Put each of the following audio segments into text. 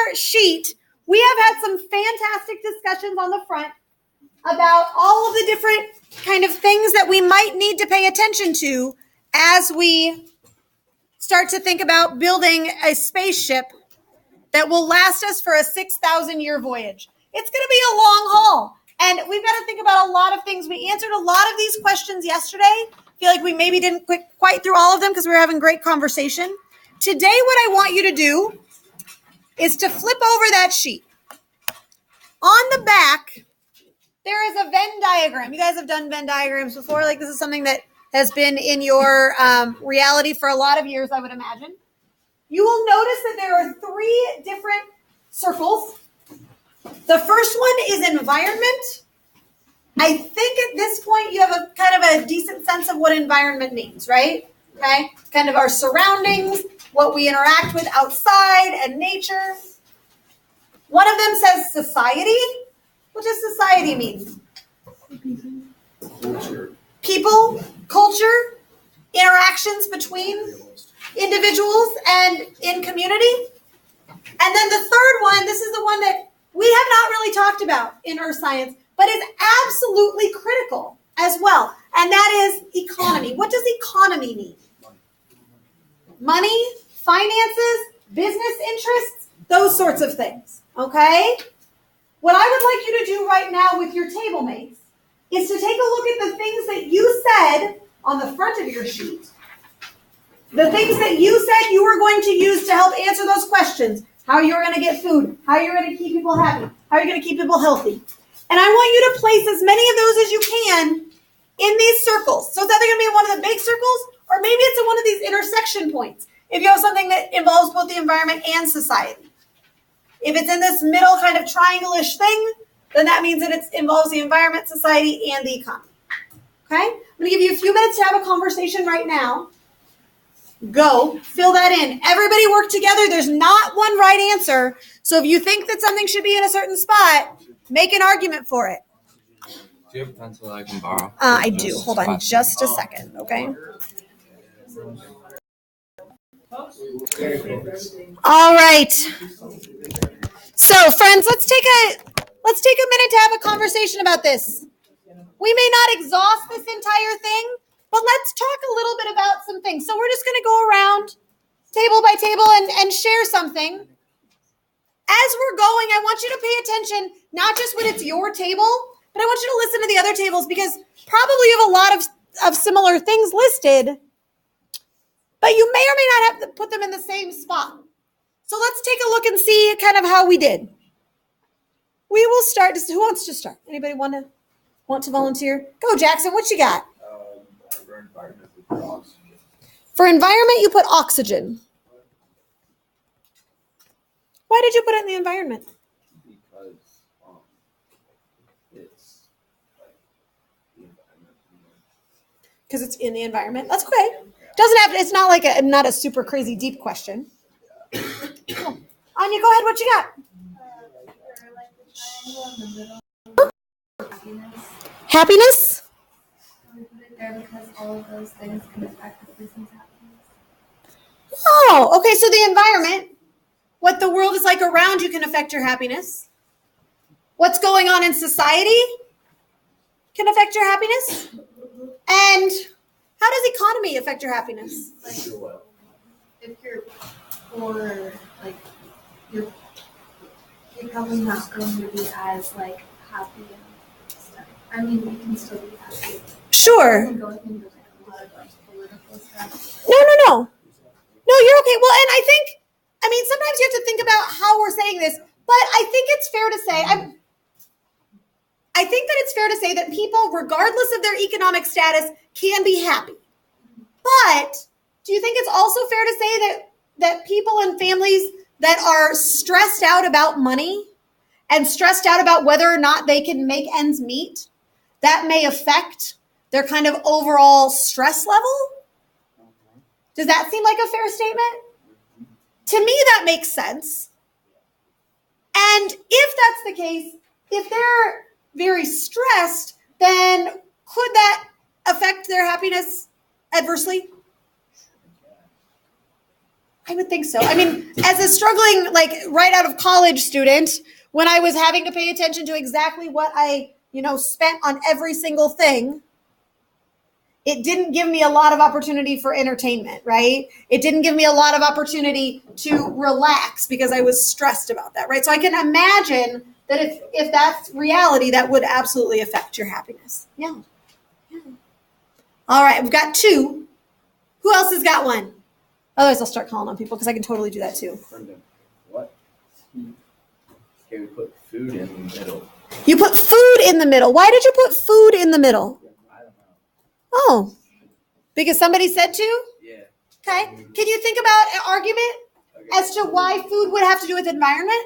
our sheet, we have had some fantastic discussions on the front about all of the different kind of things that we might need to pay attention to as we start to think about building a spaceship that will last us for a 6,000-year voyage. It's going to be a long haul, and we've got to think about a lot of things. We answered a lot of these questions yesterday. I feel like we maybe didn't quite through all of them because we were having great conversation. Today, what I want you to do is to flip over that sheet. On the back, there is a Venn diagram. You guys have done Venn diagrams before. Like, this is something that has been in your reality for a lot of years, I would imagine. You will notice that there are 3 different circles. The first one is environment. I think at this point you have a kind of a decent sense of what environment means, right? Okay, kind of our surroundings, what we interact with outside and nature. One of them says society. What does society mean? Culture. People, culture, interactions between individuals and in community. And then the third one, this is the one that we have not really talked about in earth science, but is absolutely critical as well. And that is economy. What does economy mean? Money, finances, business interests, those sorts of things. Okay? What I would like you to do right now with your table mates is to take a look at the things that you said on the front of your sheet. The things that you said you were going to use to help answer those questions. How you're going to get food, how you're going to keep people happy, how you're going to keep people healthy. And I want you to place as many of those as you can in these circles. So it's either going to be in one of the big circles, or maybe it's in one of these intersection points, if you have something that involves both the environment and society. If it's in this middle kind of triangle-ish thing, then that means that it involves the environment, society, and the economy. Okay? I'm going to give you a few minutes to have a conversation right now. Go, fill that in. Everybody work together. There's not one right answer. So if you think that something should be in a certain spot, make an argument for it. Do you have a pencil I can borrow? I do. Hold on just a second, okay? All right. So, friends, let's take a minute to have a conversation about this. We may not exhaust this entire thing, but let's talk a little bit about some things. So we're just going to go around table by table and share something. As we're going, I want you to pay attention, not just when it's your table, but I want you to listen to the other tables, because probably you have a lot of similar things listed, but you may or may not have to put them in the same spot. So let's take a look and see kind of how we did. We will start. Who wants to start? Anybody want to volunteer? Go, Jackson. What you got? For environment, we put oxygen. For environment, you put oxygen. Why did you put it in the environment? Because it's like the environment. Because it's in the environment. That's okay. Doesn't have. It's not like not a super crazy deep question. Cool. Anya, go ahead. What you got? Happiness. We put it there because all of those things can affect the person's happiness. Oh, okay. So the environment, what the world is like around you, can affect your happiness. What's going on in society can affect your happiness. And how does economy affect your happiness? Like, if you're poor, like you're probably not going to be as like happy and stuff. I mean, you can still be happy. Sure. You can go into like a lot of like political stuff. No, you're okay. Well, and I mean, sometimes you have to think about how we're saying this, but I think it's fair to say, I think that it's fair to say that people, regardless of their economic status, can be happy. But do you think it's also fair to say that people and families that are stressed out about money and stressed out about whether or not they can make ends meet, that may affect their kind of overall stress level? Does that seem like a fair statement? To me, that makes sense. And if that's the case, if they're very stressed, then could that affect their happiness adversely? I would think so. I mean, as a struggling, like right out of college student, when I was having to pay attention to exactly what I, spent on every single thing, it didn't give me a lot of opportunity for entertainment, right? It didn't give me a lot of opportunity to relax because I was stressed about that, right? So I can imagine that if that's reality, that would absolutely affect your happiness. Yeah. All right, we've got 2. Who else has got one? Otherwise, I'll start calling on people because I can totally do that too. What? Okay, we put food in the middle. You put food in the middle. Why did you put food in the middle? I don't know. Oh, because somebody said to? Yeah. Okay. Can you think about an argument as to why food would have to do with environment?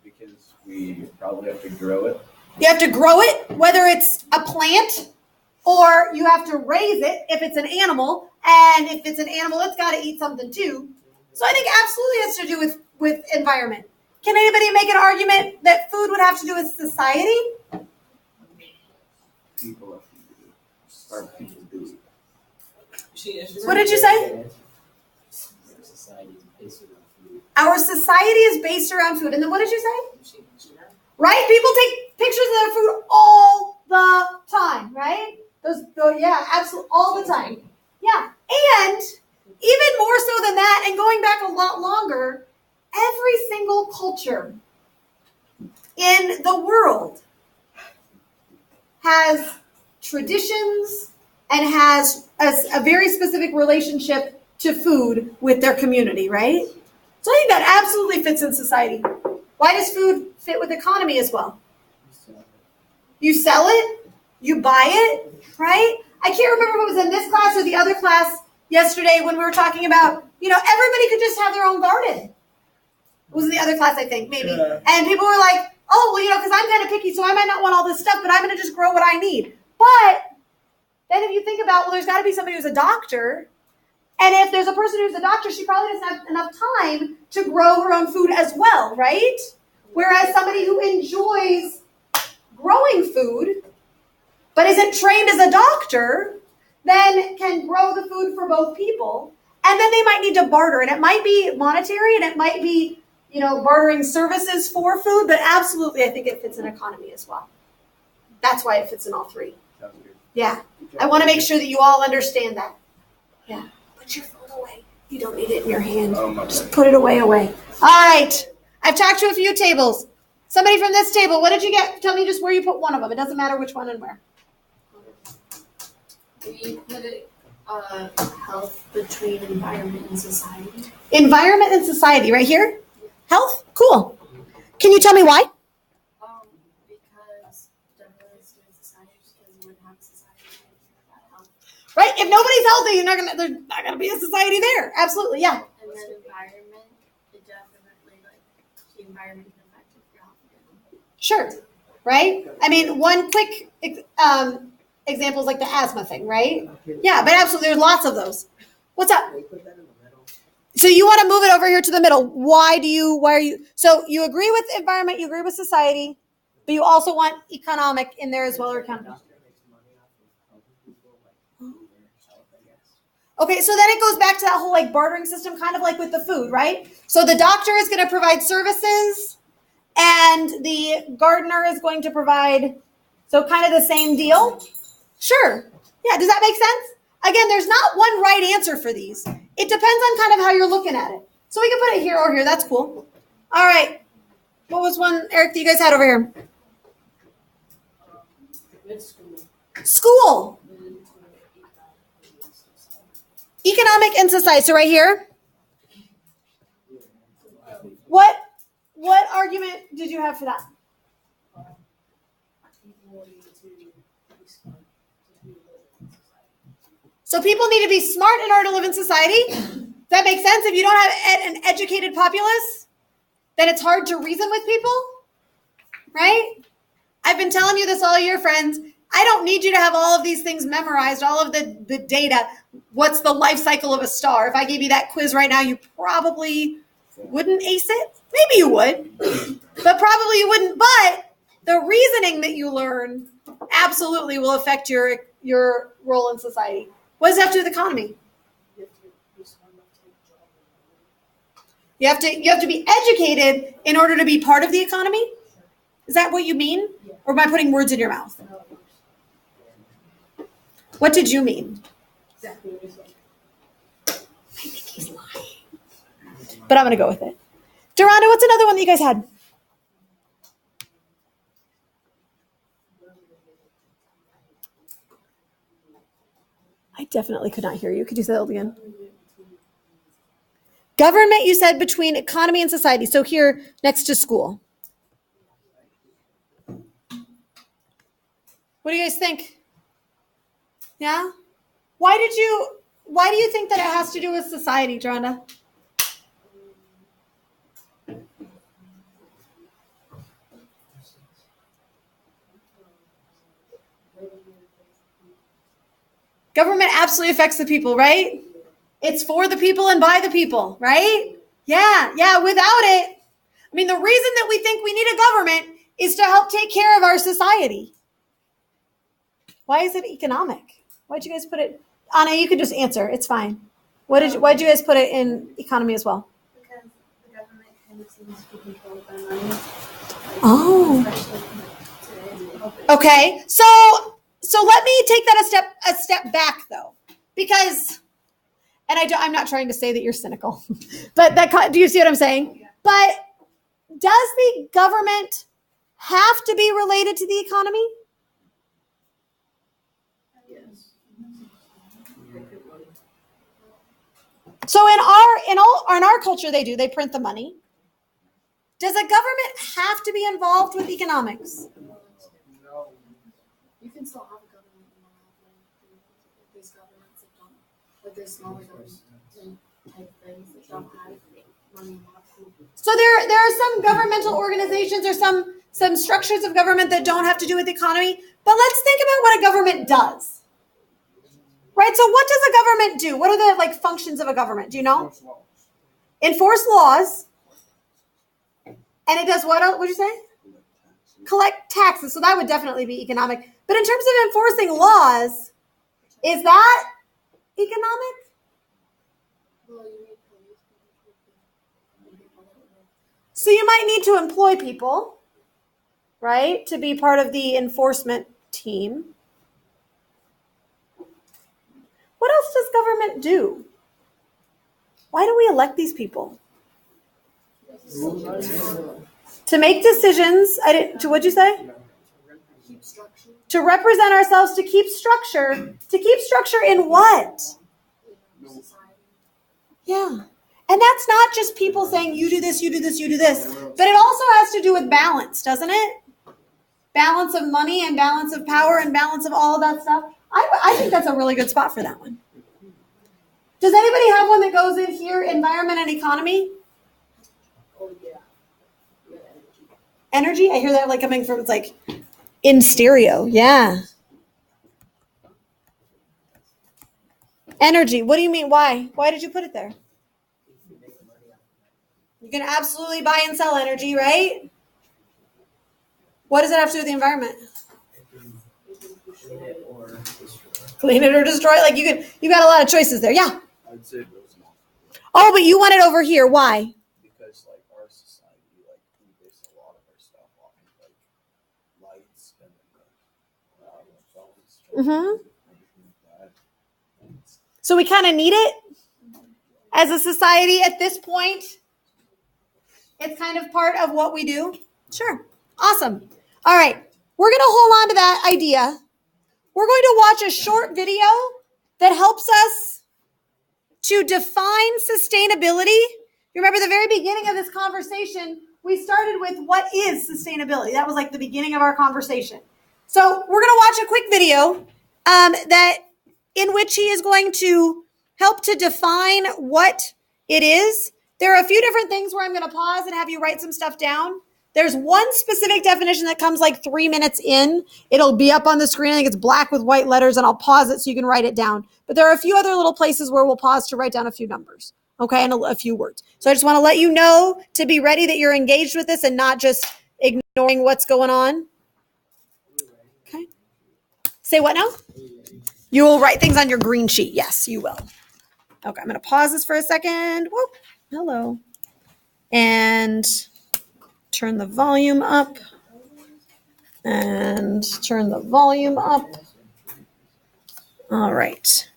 Because we probably have to grow it. You have to grow it, whether it's a plant or you have to raise it if it's an animal. And if it's an animal, it's got to eat something too. So I think absolutely has to do with environment. Can anybody make an argument that food would have to do with society? People have to do it. Or people do it. What did you say? Our society is based around food. And then what did you say? Right? People take pictures of their food all the time, right? Yeah, absolutely, all the time. Yeah. And even more so than that, and going back a lot longer, every single culture in the world has traditions and has a very specific relationship to food with their community, right? So I think that absolutely fits in society. Why does food fit with economy as well? You sell it, you buy it, right? I can't remember if it was in this class or the other class yesterday when we were talking about, everybody could just have their own garden. It was in the other class, I think, maybe. Yeah. And people were like, oh, well, because I'm kind of picky, so I might not want all this stuff, but I'm going to just grow what I need. But then if you think about, well, there's got to be somebody who's a doctor. And if there's a person who's a doctor, she probably doesn't have enough time to grow her own food as well, right? Whereas somebody who enjoys growing food, but isn't trained as a doctor, then can grow the food for both people. And then they might need to barter. And it might be monetary and it might be, bartering services for food, but absolutely I think it fits in economy as well. That's why it fits in all 3. Yeah. I want to make sure that you all understand that. Yeah. Put your phone away. You don't need it in your hand. Just put it away. All right. I've talked to a few tables. Somebody from this table, what did you get? Tell me just where you put one of them. It doesn't matter which one and where. We put it health between environment and society. Environment and society, right here? Health? Cool. Can you tell me why? Because definitely it's doing society, just because you wouldn't have society without health. Right? If nobody's healthy, there's not gonna be a society there. Absolutely, yeah. And then environment, it definitely the environment can affect your health. Sure. Right? I mean, one quick example is like the asthma thing, right? Yeah, but absolutely, there's lots of those. What's up? So you want to move it over here to the middle. Why are you? So you agree with environment, you agree with society, but you also want economic in there as well, or economic. Okay, so then it goes back to that whole bartering system, kind of like with the food, right? So the doctor is going to provide services and the gardener is going to provide, so kind of the same deal. Sure. Yeah, does that make sense? Again, there's not one right answer for these. It depends on kind of how you're looking at it. So we can put it here or here. That's cool. All right. What was one, Eric, that you guys had over here? School. Economic and society. So right here. What argument did you have for that? So people need to be smart in order to live in society. Does that make sense? If you don't have an educated populace, then it's hard to reason with people, right? I've been telling you this all year, friends. I don't need you to have all of these things memorized, all of the data. What's the life cycle of a star? If I gave you that quiz right now, you probably wouldn't ace it. Maybe you would, but probably you wouldn't. But the reasoning that you learn absolutely will affect your role in society. What does that have to do with economy? You have to be educated in order to be part of the economy? Is that what you mean? Or am I putting words in your mouth? What did you mean? Exactly what you said. I think he's lying. But I'm going to go with it. Duranda, what's another one that you guys had? I definitely could not hear you. Could you say that again? Government, you said, between economy and society. So here, next to school. What do you guys think? Yeah? Why do you think that it has to do with society, Duranda? Government absolutely affects the people, right? It's for the people and by the people, right? Yeah. Without it, I mean, the reason that we think we need a government is to help take care of our society. Why is it economic? Why'd you guys put it? Anna, you could just answer. It's fine. Why'd you guys put it in economy as well? Because the government kind of seems to control their money. Oh. Okay. So let me take that a step back though, because, and I'm not trying to say that you're cynical, but do you see what I'm saying? Yeah. But does the government have to be related to the economy? Yes. So in our culture, they print the money. Does a government have to be involved with economics? No. You can still have a government and not have like these governments that don't, like there's smaller government type things that don't have money. So there are some governmental organizations or some structures of government that don't have to do with the economy. But let's think about what a government does. Right? So what does a government do? What are the functions of a government? Do you know? Enforce laws. And it does what else? What'd you say? Collect taxes. So that would definitely be economic. But in terms of enforcing laws, is that economic? Well, you need police people that work. So you might need to employ people, right, to be part of the enforcement team. What else does government do? Why do we elect these people? To make decisions. What'd you say? Keep structure. To represent ourselves, to keep structure. To keep structure in what? Society. Yeah. And that's not just people saying, you do this, you do this, you do this. But it also has to do with balance, doesn't it? Balance of money and balance of power and balance of all of that stuff. I think that's a really good spot for that one. Does anybody have one that goes in here, environment and economy? Oh yeah. Energy? I hear that coming from, it's in stereo. Yeah. Energy. What do you mean? Why? Why did you put it there? You can absolutely buy and sell energy, right? What does it have to do with the environment? Clean it or destroy. Clean it or destroy it? You got a lot of choices there. Yeah. I'd say those not. Oh, but you want it over here. Why? Because our society, we base a lot of our stuff off of lights and phones. Mm-hmm. Everything like that. So we kind of need it as a society at this point. It's kind of part of what we do. Sure. Awesome. All right. We're going to hold on to that idea. We're going to watch a short video that helps us to define sustainability. You remember the very beginning of this conversation, we started with what is sustainability. That was the beginning of our conversation. So we're going to watch a quick video in which he is going to help to define what it is. There are a few different things where I'm going to pause and have you write some stuff down. There's one specific definition that comes 3 minutes in. It'll be up on the screen. I think it's black with white letters, and I'll pause it so you can write it down. But there are a few other little places where we'll pause to write down a few numbers, okay, and a few words. So I just want to let you know to be ready that you're engaged with this and not just ignoring what's going on. Okay. Say what now? You will write things on your green sheet. Yes, you will. Okay, I'm going to pause this for a second. Whoop. Hello. and turn the volume up. And turn the volume up. All right.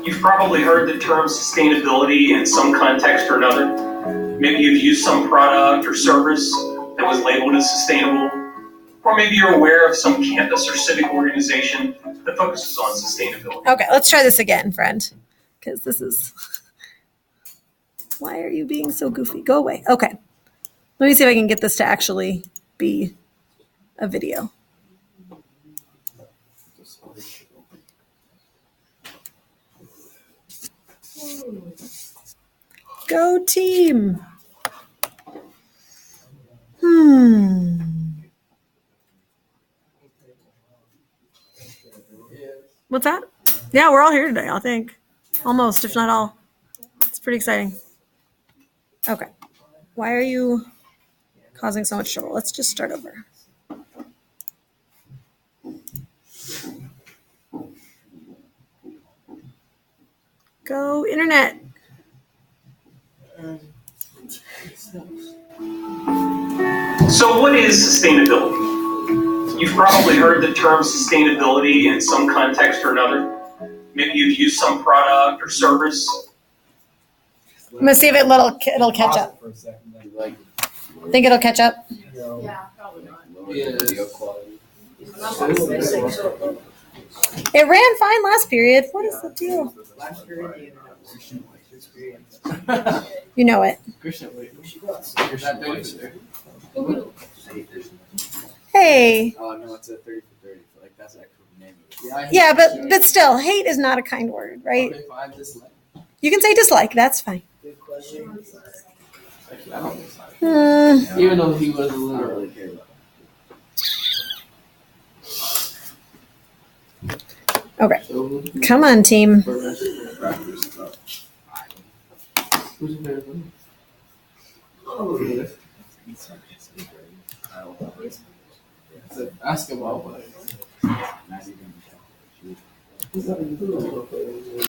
You've probably heard the term sustainability in some context or another. Maybe you've used some product or service that was labeled as sustainable, or maybe you're aware of some campus or civic organization that focuses on sustainability. Okay, let's try this again, friend, because this is... Why are you being so goofy? Go away. Okay. Let me see if I can get this to actually be a video. Go team. What's that? Yeah, we're all here today, I think. Almost, if not all. It's pretty exciting. Okay. Why are you causing so much trouble? Let's just start over. Go internet. So what is sustainability? You've probably heard the term sustainability in some context or another. Maybe you've used some product or service. I'm gonna see if it'll catch up. For a second, Think it'll catch up? Yeah, probably not. video quality. It ran fine last period. What is the deal? Last year, the internet was experience. You know it. Christian, wait. Hey. Oh no, it's a 30 for 30. Like that's actually the name of it. Yeah, but still, hate is not a kind word, right? Okay, fine, dislike. You can say dislike. That's fine. Actually, I don't dislike. Even though he wasn't literally care about Okay. it. Come on, team. Who's available? Oh, yeah. It's a basketball player.